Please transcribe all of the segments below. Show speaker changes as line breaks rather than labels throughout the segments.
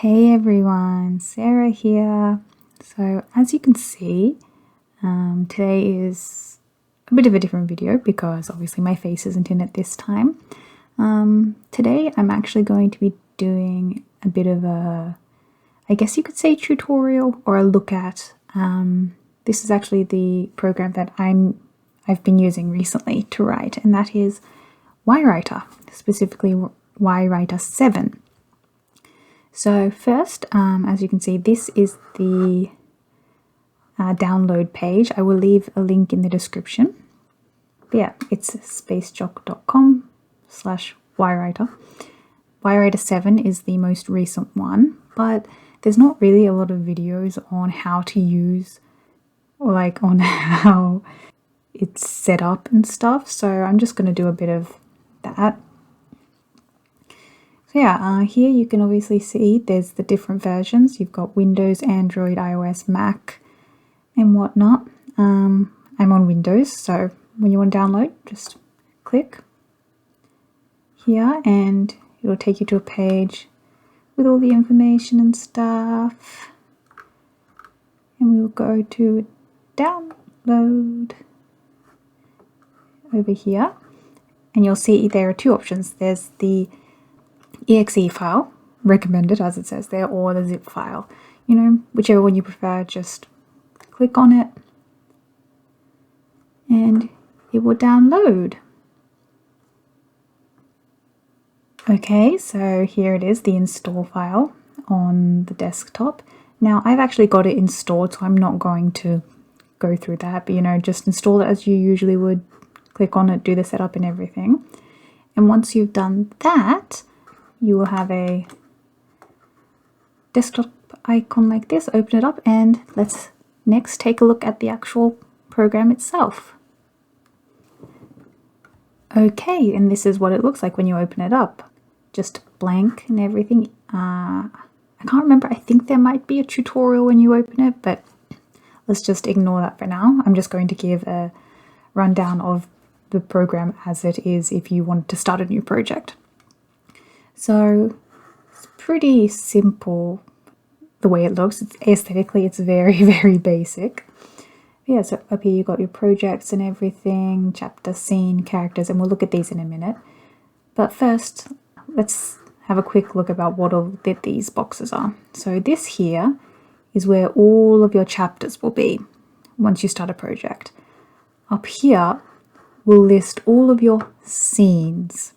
Hey everyone, Sarah here. So as you can see, today is a bit of a different video because obviously my face isn't in it this time. Today I'm actually going to be doing a bit of a, I guess you could say tutorial or a look at. This is actually the program that I've been using recently to write, and that is yWriter, specifically yWriter 7. So first, as you can see, this is the download page. I will leave a link in the description. But yeah, it's spacejock.com/yWriter. yWriter 7 is the most recent one, but there's not really a lot of videos on how to use, or like on how it's set up and stuff. So I'm just going to do a bit of that. So yeah, here you can obviously see there's the different versions. You've got Windows, Android, iOS, Mac, and whatnot. I'm on Windows, so when you want to download, just click here and it'll take you to a page with all the information and stuff. And we'll go to download over here, and you'll see there are two options. There's the exe file, recommended as it says there, or the zip file. You know, whichever one you prefer, just click on it and it will download. Okay, so here it is, the install file on the desktop. Now I've actually got it installed, so I'm not going to go through that, but you know, just install it as you usually would. Click on it, do the setup and everything. And once you've done that, you will have a desktop icon like this. Open it up and let's next take a look at the actual program itself. Okay, and this is what it looks like when you open it up. Just blank and everything. I can't remember, I think there might be a tutorial when you open it, but let's just ignore that for now. I'm just going to give a rundown of the program as it is if you want to start a new project. So it's pretty simple the way it looks. Aesthetically, it's very, very basic. Yeah, so up here you've got your projects and everything, chapter, scene, characters, and we'll look at these in a minute. But first, let's have a quick look about what all these boxes are. So this here is where all of your chapters will be once you start a project. Up here, we'll list all of your scenes.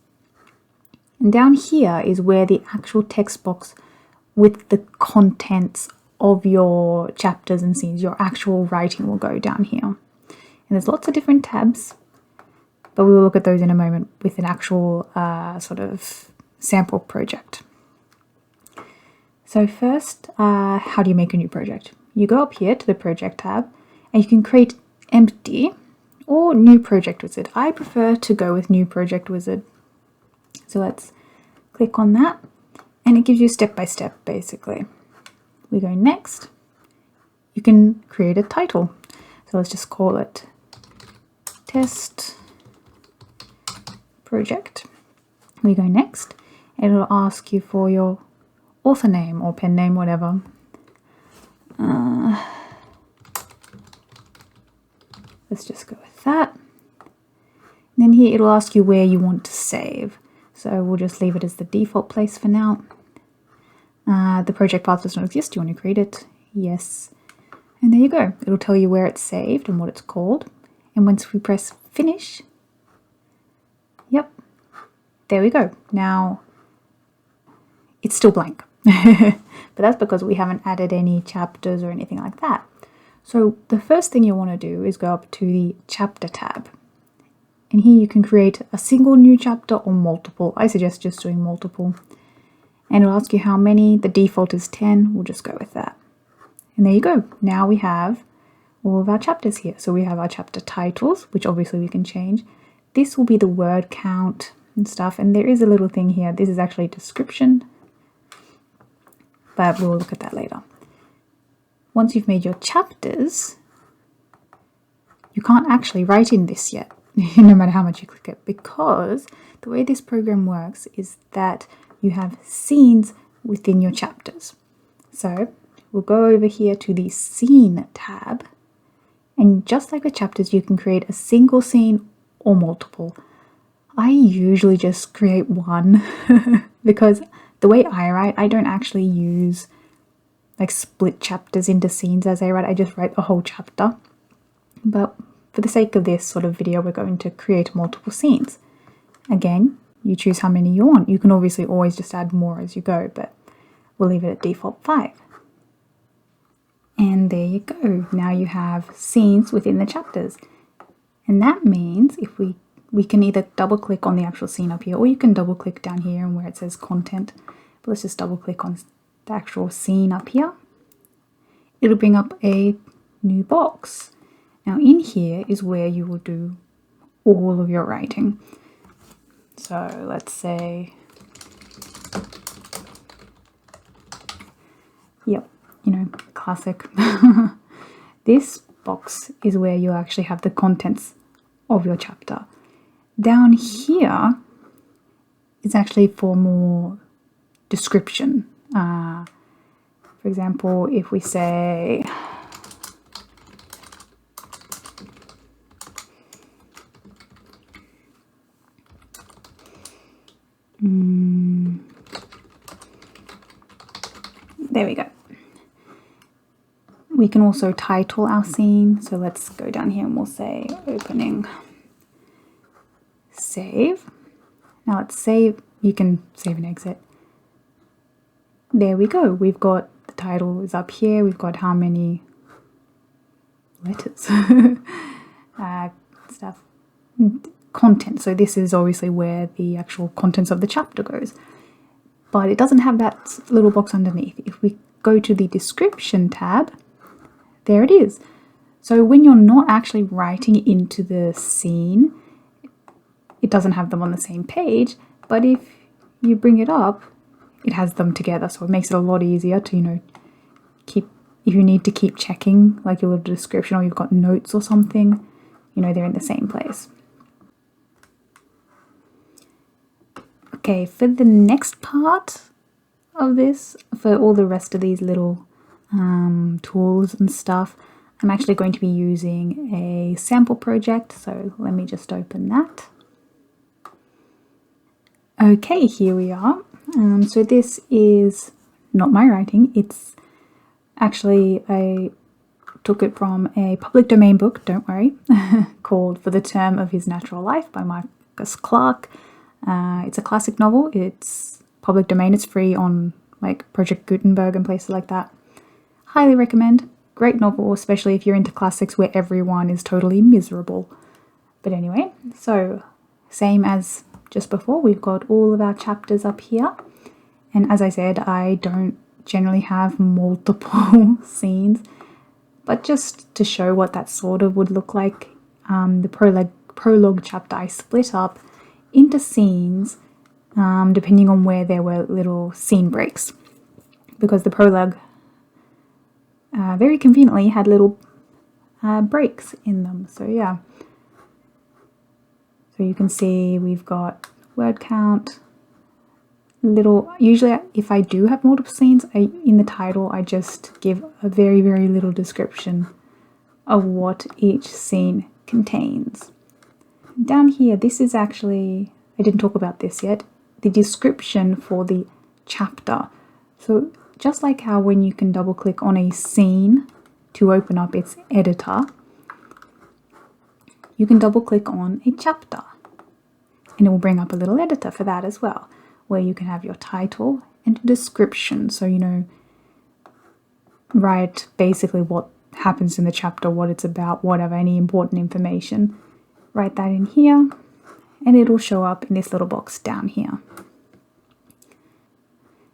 And down here is where the actual text box with the contents of your chapters and scenes, your actual writing will go down here. And there's lots of different tabs, but we will look at those in a moment with an actual sort of sample project. So first, how do you make a new project? You go up here to the project tab and you can create empty or new project wizard. I prefer to go with new project wizard. So let's click on that and it gives you step by step basically. We go next. You can create a title. So let's just call it test project. We go next and it'll ask you for your author name or pen name, whatever. Let's just go with that. And then here it'll ask you where you want to save. So we'll just leave it as the default place for now. The project path does not exist. Do you want to create it? Yes. And there you go. It'll tell you where it's saved and what it's called. And once we press finish, yep, there we go. Now it's still blank. But that's because we haven't added any chapters or anything like that. So the first thing you want to do is go up to the chapter tab. And here you can create a single new chapter or multiple. I suggest just doing multiple. And it'll ask you how many. The default is 10. We'll just go with that. And there you go. Now we have all of our chapters here. So we have our chapter titles, which obviously we can change. This will be the word count and stuff. And there is a little thing here. This is actually a description, but we'll look at that later. Once you've made your chapters, you can't actually write in this yet, no matter how much you click it, because the way this program works is that you have scenes within your chapters. So we'll go over here to the Scene tab, and just like the chapters, you can create a single scene or multiple. I usually just create one because the way I write, I don't actually use like split chapters into scenes as I write. I just write a whole chapter. But for the sake of this sort of video, we're going to create multiple scenes. Again, you choose how many you want. You can obviously always just add more as you go, but we'll leave it at default 5. And there you go. Now you have scenes within the chapters. And that means if we can either double click on the actual scene up here, or you can double click down here and where it says content. But let's just double click on the actual scene up here. It'll bring up a new box. Now in here is where you will do all of your writing. So let's say, yep, you know, classic. This box is where you actually have the contents of your chapter. Down here is actually for more description. For example, if we say, there we go. We can also title our scene. So let's go down here and we'll say opening, save. Now let's save. You can save and exit. There we go. We've got the title is up here. We've got how many letters, stuff, content. So this is obviously where the actual contents of the chapter goes. But it doesn't have that little box underneath. If we go to the description tab, there it is. So when you're not actually writing into the scene, it doesn't have them on the same page, but if you bring it up, it has them together. So it makes it a lot easier to, you know, keep, if you need to keep checking like your little description or you've got notes or something, you know, they're in the same place. Okay, for the next part of this, for all the rest of these little tools and stuff, I'm actually going to be using a sample project. So let me just open that. Okay, here we are. So this is not my writing. It's actually, I took it from a public domain book, don't worry, called For the Term of His Natural Life by Marcus Clarke. It's a classic novel. It's public domain. It's free on like Project Gutenberg and places like that. Highly recommend. Great novel, especially if you're into classics where everyone is totally miserable. But anyway, so same as just before, we've got all of our chapters up here. And as I said, I don't generally have multiple scenes, but just to show what that sort of would look like, the prologue chapter I split up into scenes depending on where there were little scene breaks, because the prologue very conveniently had little breaks in them. So yeah, so you can see we've got word count, little, usually if I do have multiple scenes, in the title I just give a very little description of what each scene contains. Down here, this is actually, I didn't talk about this yet, the description for the chapter. So just like how when you can double click on a scene to open up its editor, you can double click on a chapter and it will bring up a little editor for that as well, where you can have your title and a description. So, you know, write basically what happens in the chapter, what it's about, whatever, any important information. Write that in here and it'll show up in this little box down here.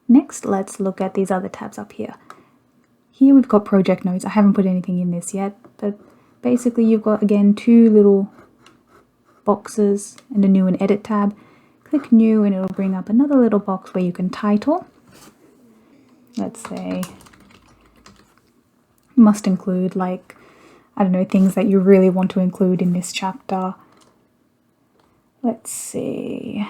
Next, let's look at these other tabs up here. Here we've got project notes. I haven't put anything in this yet, but basically you've got, again, two little boxes and a new and edit tab. Click new and it'll bring up another little box where you can title. Let's say, must include, like, I don't know, things that you really want to include in this chapter. Let's see.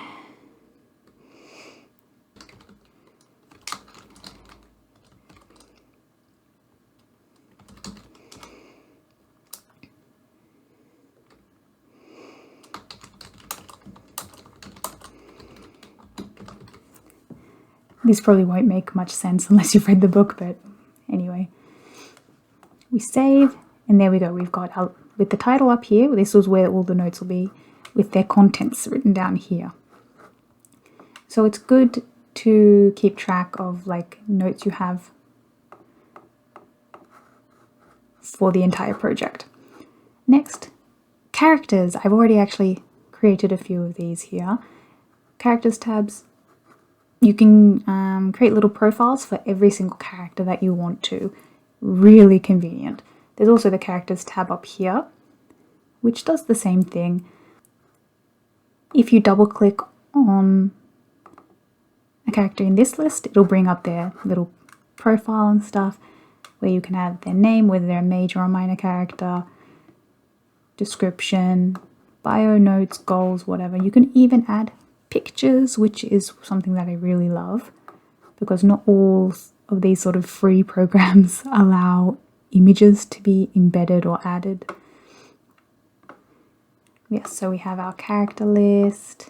This probably won't make much sense unless you've read the book, but anyway. We save, and there we go. We've got our, with the title up here, this was where all the notes will be, with their contents written down here. So it's good to keep track of like notes you have for the entire project. Next, characters. I've already actually created a few of these here. Characters tabs. You can create little profiles for every single character that you want to. Really convenient. There's also the characters tab up here, which does the same thing. If you double click on a character in this list, it'll bring up their little profile and stuff, where you can add their name, whether they're a major or minor character, description, bio notes, goals, whatever. You can even add pictures, which is something that I really love, because not all of these sort of free programs allow images to be embedded or added. Yes, so we have our character list,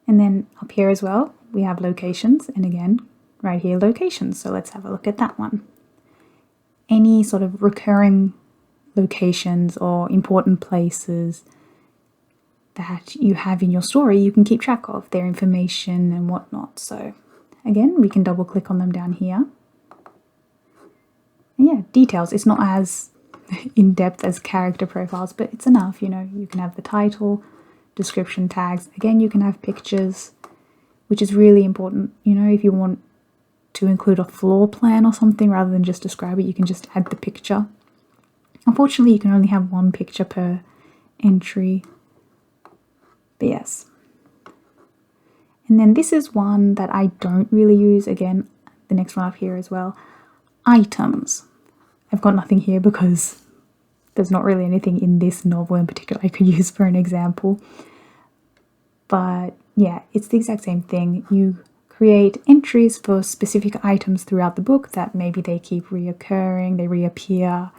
and then up here as well we have locations, and again right here locations. So let's have a look at that one. Any sort of recurring locations or important places that you have in your story, you can keep track of their information and whatnot. So again, we can double click on them down here. And yeah, details. It's not as in-depth as character profiles, but it's enough. You know, you can have the title, description, tags. Again, you can have pictures, which is really important. You know, if you want to include a floor plan or something rather than just describe it, you can just add the picture. Unfortunately, you can only have one picture per entry. But yes. And then this is one that I don't really use. Again, the next one up here as well. Items. I've got nothing here because there's not really anything in this novel in particular I could use for an example. But yeah, it's the exact same thing. You create entries for specific items throughout the book that maybe they keep reoccurring, they reappear,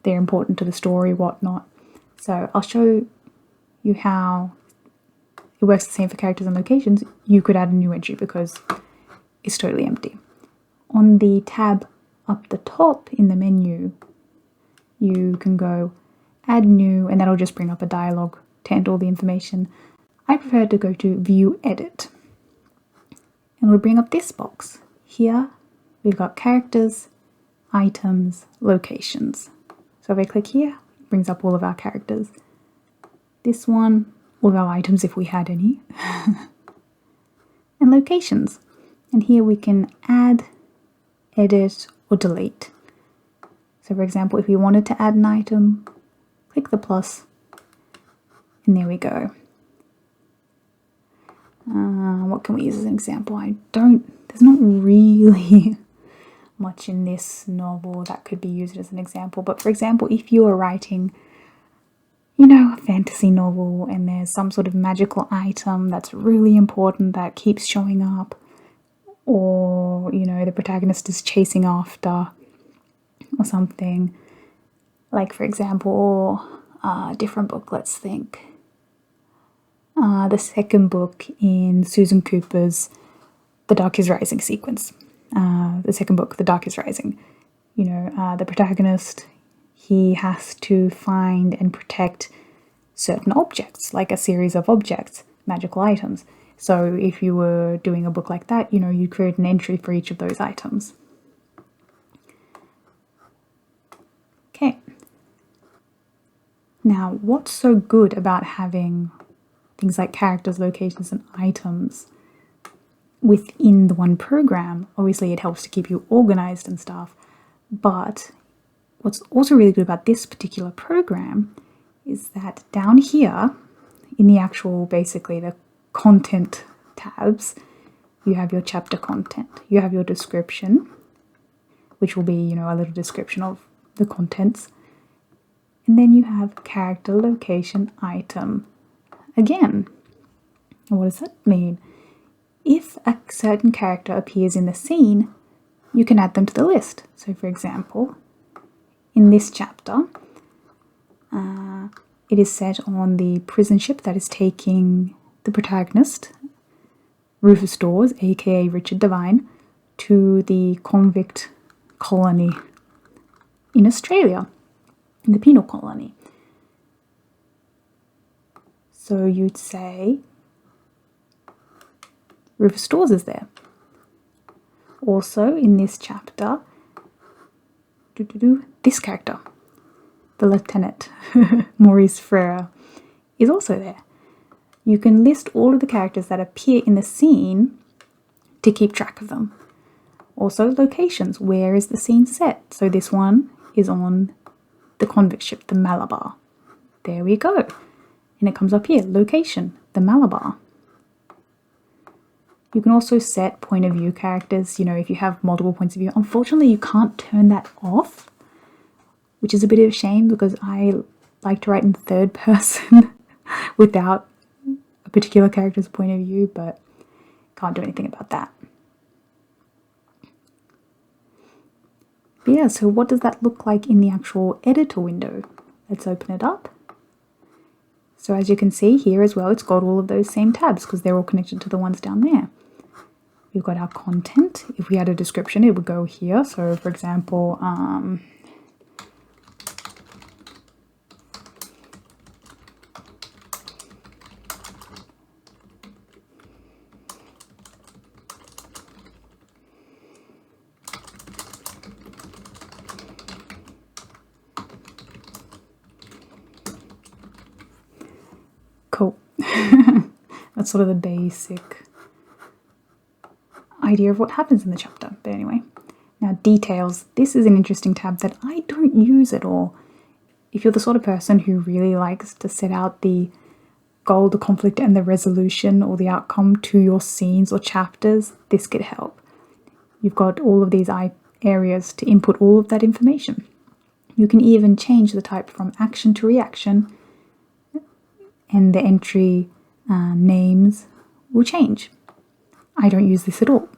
they're important to the story, whatnot. So I'll show you how it works the same for characters and locations. You could add a new entry because it's totally empty. On the tab up the top in the menu, you can go add new, and that'll just bring up a dialog to enter all the information. I prefer to go to view edit, and we'll bring up this box. Here we've got characters, items, locations. So if I click here, it brings up all of our characters. This one, all of our items if we had any, and locations. And here we can add, edit, or delete. So for example, if we wanted to add an item, click the plus, and there we go. What can we use as an example? There's not really much in this novel that could be used as an example, but for example, if you are writing, you know, a fantasy novel and there's some sort of magical item that's really important that keeps showing up, or, you know, the protagonist is chasing after or something, like for example, a different book, let's think. The second book in Susan Cooper's The Dark is Rising sequence. The second book, The Dark is Rising. You know, the protagonist, he has to find and protect certain objects, like a series of objects, magical items. So if you were doing a book like that, you know, you create an entry for each of those items. Okay. Now, what's so good about having things like characters, locations, and items within the one program? Obviously, it helps to keep you organized and stuff. But what's also really good about this particular program is that down here in the actual, basically the content tabs, you have your chapter content, you have your description, which will be, you know, a little description of the contents, and then you have character, location, item. Again, what does that mean? If a certain character appears in the scene, you can add them to the list. So for example, in this chapter, it is set on the prison ship that is taking the protagonist, Rufus Dawes, aka Richard Devine, to the convict colony in Australia, in the penal colony. So you'd say Rufus Dawes is there. Also in this chapter, this character, the Lieutenant, Maurice Frere, is also there. You can list all of the characters that appear in the scene to keep track of them. Also locations, where is the scene set? So this one is on the convict ship, the Malabar. There we go. And it comes up here, location, the Malabar. You can also set point of view characters, you know, if you have multiple points of view. Unfortunately, you can't turn that off, which is a bit of a shame because I like to write in third person without a particular character's point of view, but can't do anything about that. But yeah, so what does that look like in the actual editor window? Let's open it up. So as you can see here as well, it's got all of those same tabs because they're all connected to the ones down there. We've got our content. If we had a description, it would go here. So for example, cool. That's sort of the basic idea of what happens in the chapter. But anyway, now details. This is an interesting tab that I don't use at all. If you're the sort of person who really likes to set out the goal, the conflict, and the resolution or the outcome to your scenes or chapters, this could help. You've got all of these areas to input all of that information. You can even change the type from action to reaction, and the entry names will change. I don't use this at all,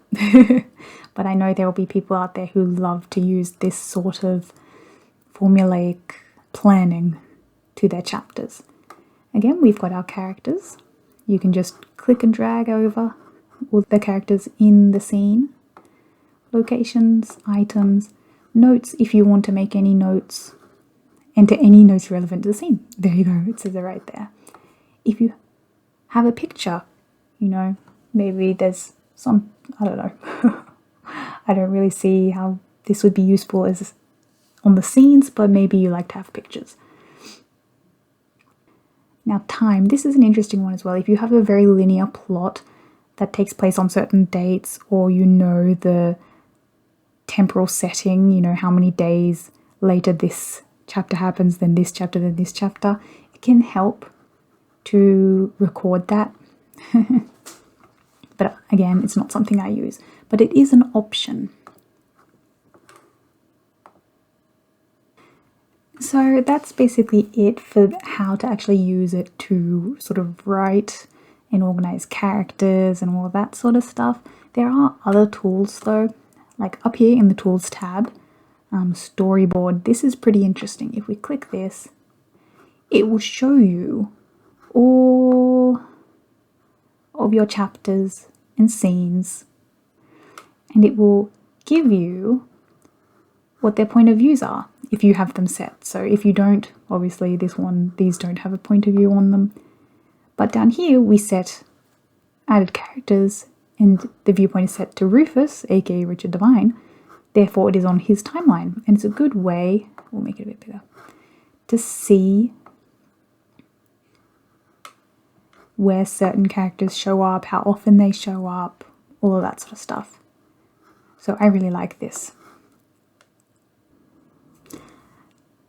but I know there will be people out there who love to use this sort of formulaic planning to their chapters. Again, we've got our characters. You can just click and drag over all the characters in the scene. Locations, items, notes if you want to make any notes, enter any notes relevant to the scene. There you go, it says it right there. If you have a picture, you know, maybe there's some, I don't know. I don't really see how this would be useful as on the scenes, but maybe you like to have pictures. Now time, this is an interesting one as well. If you have a very linear plot that takes place on certain dates, or you know the temporal setting, you know how many days later this chapter happens, then this chapter, then this chapter, it can help to record that. But again, it's not something I use, but it is an option. So that's basically it for how to actually use it to sort of write and organize characters and all that sort of stuff. There are other tools though, like up here in the tools tab, storyboard. This is pretty interesting. If we click this, it will show you all of your chapters and scenes, and it will give you what their point of views are if you have them set. So if you don't, obviously these don't have a point of view on them, but down here we set added characters and the viewpoint is set to Rufus, aka Richard Devine, therefore it is on his timeline, and it's a good way, we'll make it a bit bigger, to see where certain characters show up, how often they show up, all of that sort of stuff. So I really like this.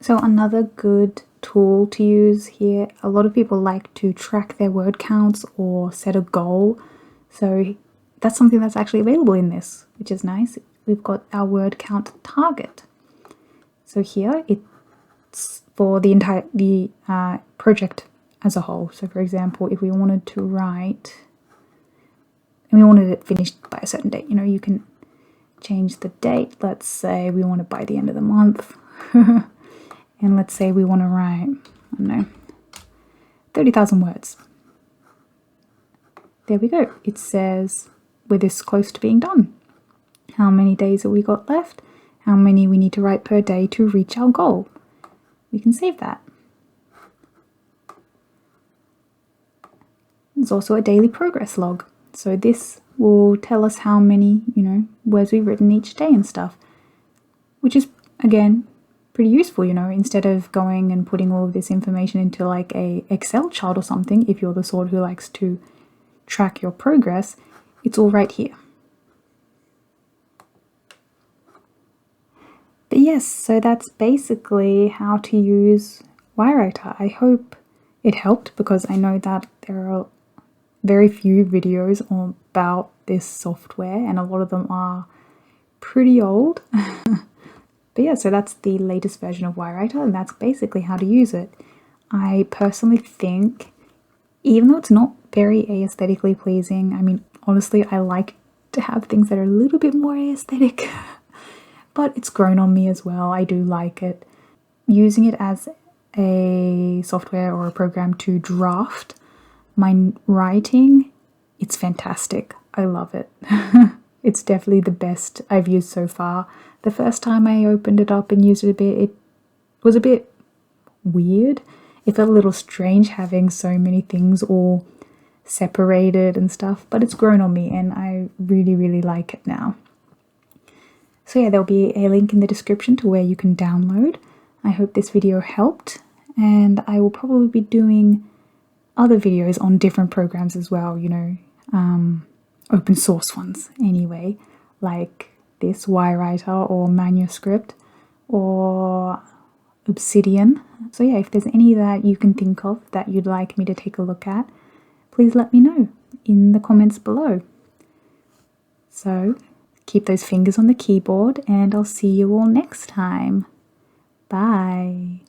So another good tool to use here, a lot of people like to track their word counts or set a goal. So that's something that's actually available in this, which is nice. We've got our word count target. So here it's for the entire project as a whole. So for example, if we wanted to write and we wanted it finished by a certain date, you know, you can change the date. Let's say we want it by the end of the month. And let's say we want to write, I don't know, 30,000 words. there we go. It says we're this close to being done. How many days have we got left? How many we need to write per day to reach our goal. We can save that. There's also a daily progress log. So this will tell us how many, words we've written each day and stuff, which is, again, pretty useful, instead of going and putting all of this information into like a Excel chart or something. If you're the sort who likes to track your progress, it's all right here. But yes, so that's basically how to use yWriter. I hope it helped, because I know that there are very few videos about this software and a lot of them are pretty old. But yeah, so that's the latest version of yWriter, and that's basically how to use it. I personally think, even though it's not very aesthetically pleasing, I mean, honestly, I like to have things that are a little bit more aesthetic. But it's grown on me as well. I do like it. Using it as a software or a program to draft my writing, it's fantastic. I love it. It's definitely the best I've used so far. The first time I opened it up and used it a bit, it was a bit weird. It felt a little strange having so many things all separated and stuff, but it's grown on me and I really, really like it now. So yeah, there'll be a link in the description to where you can download. I hope this video helped, and I will probably be doing other videos on different programs as well, open source ones anyway, like this yWriter or Manuscript or Obsidian. So yeah, if there's any that you can think of that you'd like me to take a look at, please let me know in the comments below. So keep those fingers on the keyboard, and I'll see you all next time. Bye.